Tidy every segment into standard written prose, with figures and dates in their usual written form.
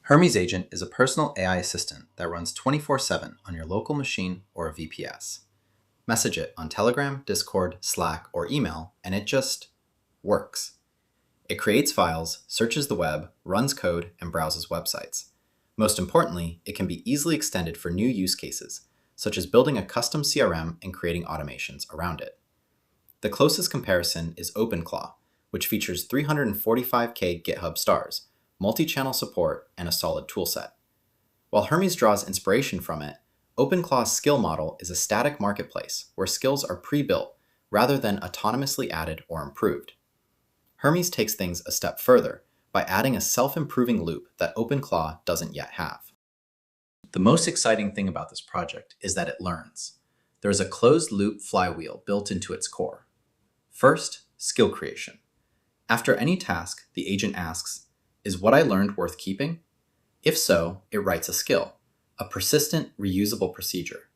Hermes Agent is a personal AI assistant that runs 24/7 on your local machine or a VPS. Message it on Telegram, Discord, Slack, or email, and it just works. It creates files, searches the web, runs code, and browses websites. Most importantly, it can be easily extended for new use cases, such as building a custom CRM and creating automations around it. The closest comparison is OpenClaw, which features 345K GitHub stars, multi-channel support, and a solid toolset. While Hermes draws inspiration from it, OpenClaw's skill model is a static marketplace where skills are pre-built rather than autonomously added or improved. Hermes takes things a step further by adding a self-improving loop that OpenClaw doesn't yet have. The most exciting thing about this project is that it learns. There is a closed-loop flywheel built into its core. First, skill creation. After any task, the agent asks, "Is what I learned worth keeping?" If so, it writes a skill, a persistent, reusable procedure.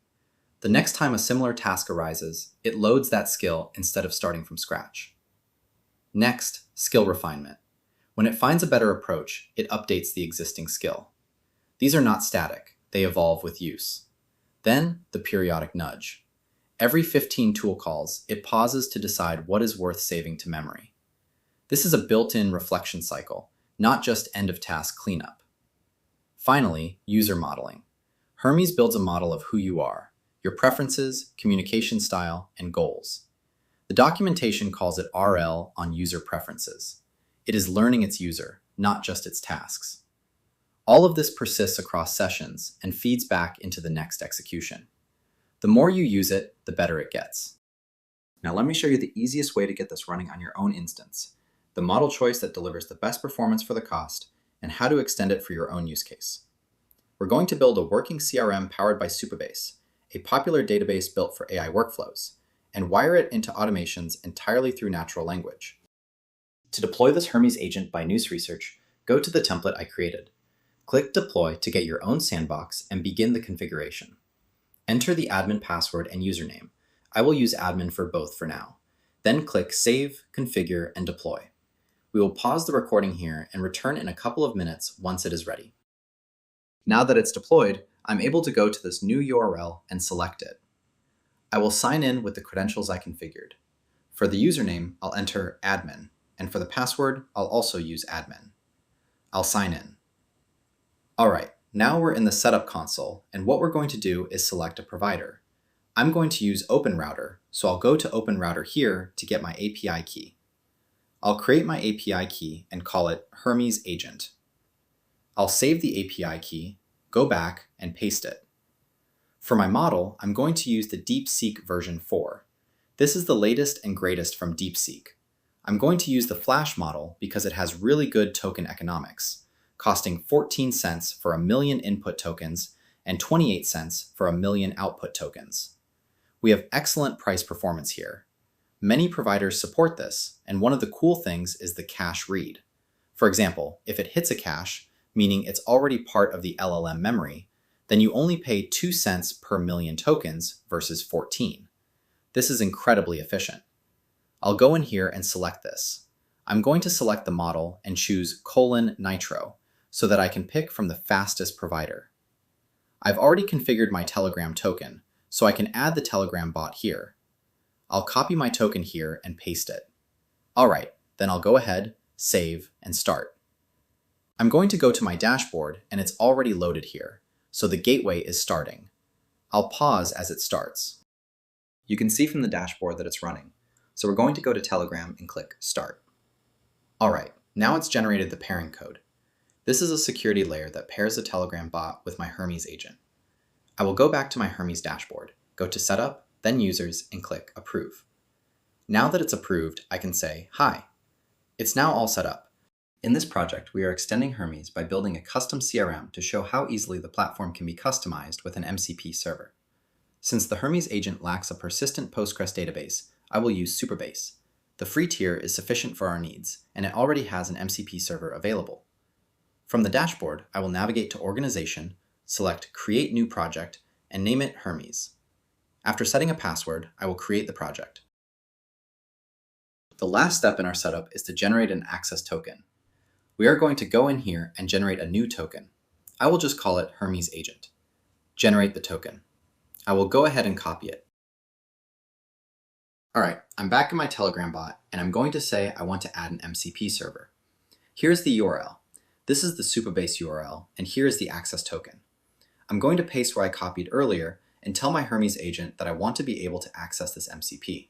The next time a similar task arises, it loads that skill instead of starting from scratch. Next, skill refinement. When it finds a better approach, it updates the existing skill. These are not static, they evolve with use. Then, the periodic nudge. Every 15 tool calls, it pauses to decide what is worth saving to memory. This is a built-in reflection cycle, not just end-of-task cleanup. Finally, user modeling. Hermes builds a model of who you are, your preferences, communication style, and goals. The documentation calls it RL on user preferences. It is learning its user, not just its tasks. All of this persists across sessions and feeds back into the next execution. The more you use it, the better it gets. Now let me show you the easiest way to get this running on your own instance, the model choice that delivers the best performance for the cost, and how to extend it for your own use case. We're going to build a working CRM powered by Supabase, a popular database built for AI workflows, and wire it into automations entirely through natural language. To deploy this Hermes agent by Nous Research, go to the template I created. Click Deploy to get your own sandbox and begin the configuration. Enter the admin password and username. I will use admin for both for now. Then click Save, Configure, and Deploy. We will pause the recording here and return in a couple of minutes once it is ready. Now that it's deployed, I'm able to go to this new URL and select it. I will sign in with the credentials I configured. For the username, I'll enter admin, and for the password, I'll also use admin. I'll sign in. All right, now we're in the setup console, and what we're going to do is select a provider. I'm going to use OpenRouter, so I'll go to OpenRouter here to get my API key. I'll create my API key and call it Hermes Agent. I'll save the API key, go back, and paste it. For my model, I'm going to use the DeepSeek version 4. This is the latest and greatest from DeepSeek. I'm going to use the Flash model because it has really good token economics, costing 14 cents for 1 million input tokens and 28 cents for 1 million output tokens. We have excellent price performance here. Many providers support this, and one of the cool things is the cache read. For example, if it hits a cache, meaning it's already part of the LLM memory, then you only pay 2 cents per million tokens versus 14. This is incredibly efficient. I'll go in here and select this. I'm going to select the model and choose :nitro so that I can pick from the fastest provider. I've already configured my Telegram token, so I can add the Telegram bot here. I'll copy my token here and paste it. All right, then I'll go ahead, save, and start. I'm going to go to my dashboard, and it's already loaded here, so the gateway is starting. I'll pause as it starts. You can see from the dashboard that it's running, so we're going to go to Telegram and click Start. All right, now it's generated the pairing code. This is a security layer that pairs the Telegram bot with my Hermes agent. I will go back to my Hermes dashboard, go to Setup, then Users, and click Approve. Now that it's approved, I can say, "Hi." It's now all set up. In this project, we are extending Hermes by building a custom CRM to show how easily the platform can be customized with an MCP server. Since the Hermes agent lacks a persistent Postgres database, I will use Supabase. The free tier is sufficient for our needs, and it already has an MCP server available. From the dashboard, I will navigate to Organization, select Create New Project, and name it Hermes. After setting a password, I will create the project. The last step in our setup is to generate an access token. We are going to go in here and generate a new token. I will just call it Hermes Agent. Generate the token. I will go ahead and copy it. All right, I'm back in my Telegram bot, and I'm going to say I want to add an MCP server. Here's the URL. This is the Supabase URL, and here is the access token. I'm going to paste where I copied earlier and tell my Hermes agent that I want to be able to access this MCP.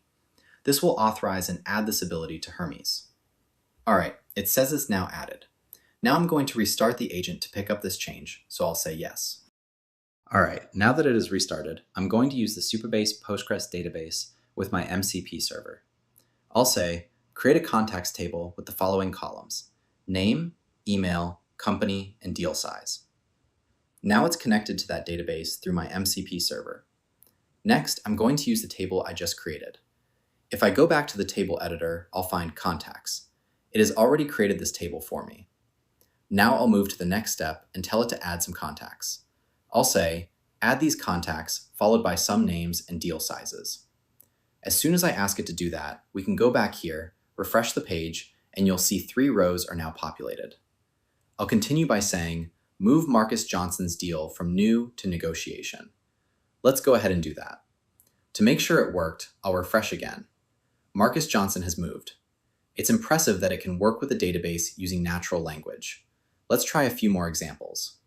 This will authorize and add this ability to Hermes. All right, it says it's now added. Now I'm going to restart the agent to pick up this change, so I'll say yes. All right, now that it is restarted, I'm going to use the Supabase Postgres database with my MCP server. I'll say, create a contacts table with the following columns: name, email, company, and deal size. Now it's connected to that database through my MCP server. Next, I'm going to use the table I just created. If I go back to the table editor, I'll find contacts. It has already created this table for me. Now I'll move to the next step and tell it to add some contacts. I'll say, add these contacts followed by some names and deal sizes. As soon as I ask it to do that, we can go back here, refresh the page, and you'll see 3 rows are now populated. I'll continue by saying, move Marcus Johnson's deal from new to negotiation. Let's go ahead and do that. To make sure it worked, I'll refresh again. Marcus Johnson has moved. It's impressive that it can work with the database using natural language. Let's try a few more examples.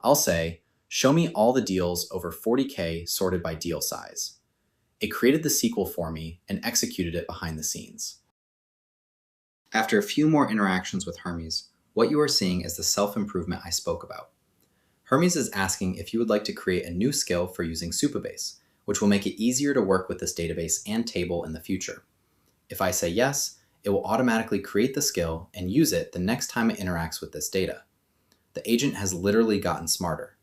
I'll say, show me all the deals over 40K sorted by deal size. It created the SQL for me and executed it behind the scenes. After a few more interactions with Hermes, what you are seeing is the self-improvement I spoke about. Hermes is asking if you would like to create a new skill for using Supabase, which will make it easier to work with this database and table in the future. If I say yes, it will automatically create the skill and use it the next time it interacts with this data. The agent has literally gotten smarter.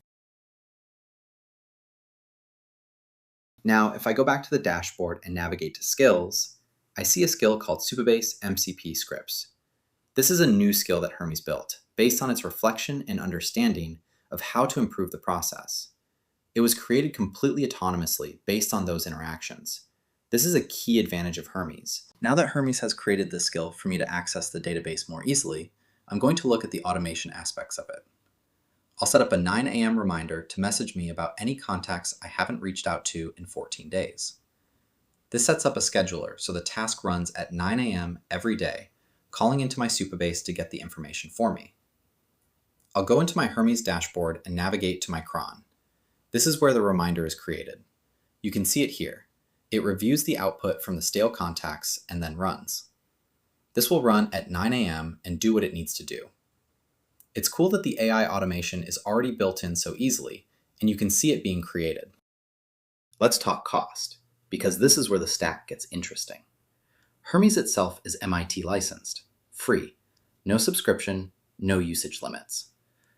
Now, if I go back to the dashboard and navigate to skills, I see a skill called Supabase MCP scripts. This is a new skill that Hermes built, based on its reflection and understanding of how to improve the process. It was created completely autonomously based on those interactions. This is a key advantage of Hermes. Now that Hermes has created this skill for me to access the database more easily, I'm going to look at the automation aspects of it. I'll set up a 9 a.m. reminder to message me about any contacts I haven't reached out to in 14 days. This sets up a scheduler so the task runs at 9 a.m. every day, calling into my Supabase to get the information for me. I'll go into my Hermes dashboard and navigate to my cron. This is where the reminder is created. You can see it here. It reviews the output from the stale contacts and then runs. This will run at 9 a.m. and do what it needs to do. It's cool that the AI automation is already built in so easily, and you can see it being created. Let's talk cost, because this is where the stack gets interesting. Hermes itself is MIT licensed, free, no subscription, no usage limits.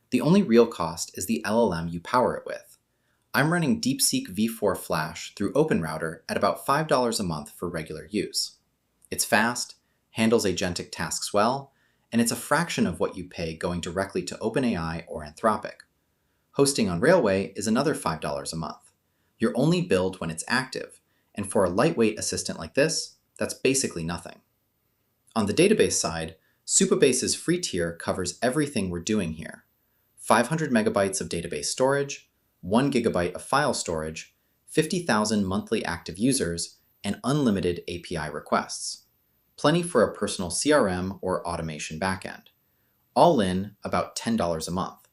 The only real cost is the LLM you power it with. I'm running DeepSeek v4 Flash through OpenRouter at about $5 a month for regular use. It's fast, handles agentic tasks well, and it's a fraction of what you pay going directly to OpenAI or Anthropic. Hosting on Railway is another $5 a month. You're only billed when it's active, and for a lightweight assistant like this, that's basically nothing. On the database side, Supabase's free tier covers everything we're doing here. 500 megabytes of database storage, 1 gigabyte of file storage, 50,000 monthly active users, and unlimited API requests. Plenty for a personal CRM or automation backend. All in, about $10 a month.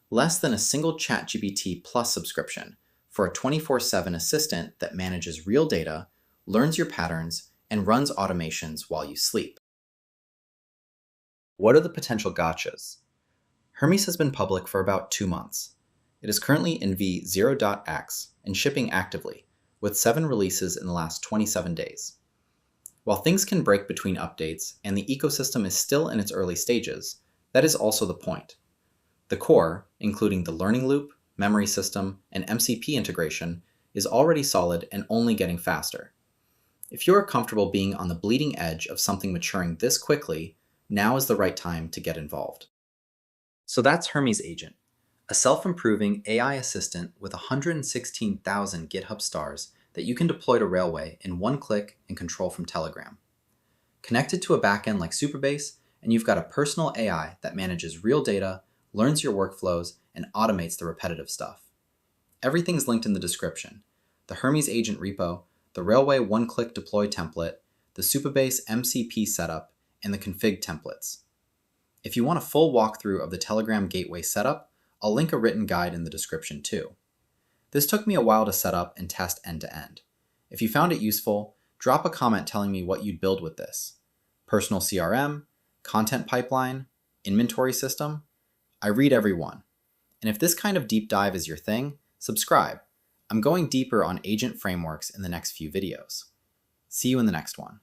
Less than a single ChatGPT Plus subscription for a 24/7 assistant that manages real data, learns your patterns, and runs automations while you sleep. What are the potential gotchas? Hermes has been public for about 2 months. It is currently in v0.x and shipping actively, with 7 releases in the last 27 days. While things can break between updates and the ecosystem is still in its early stages, that is also the point. The core, including the learning loop, memory system, and MCP integration, is already solid and only getting faster. If you are comfortable being on the bleeding edge of something maturing this quickly, now is the right time to get involved. So that's Hermes Agent, a self-improving AI assistant with 116,000 GitHub stars that you can deploy to Railway in one click and control from Telegram. Connected to a backend like Supabase, and you've got a personal AI that manages real data, learns your workflows, and automates the repetitive stuff. Everything's linked in the description: the Hermes Agent repo, the Railway one-click deploy template, the Supabase MCP setup, and the config templates. If you want a full walkthrough of the Telegram gateway setup, I'll link a written guide in the description too. This took me a while to set up and test end-to-end. If you found it useful, drop a comment telling me what you'd build with this. Personal CRM, content pipeline, inventory system? I read every one. And if this kind of deep dive is your thing, subscribe. I'm going deeper on agent frameworks in the next few videos. See you in the next one.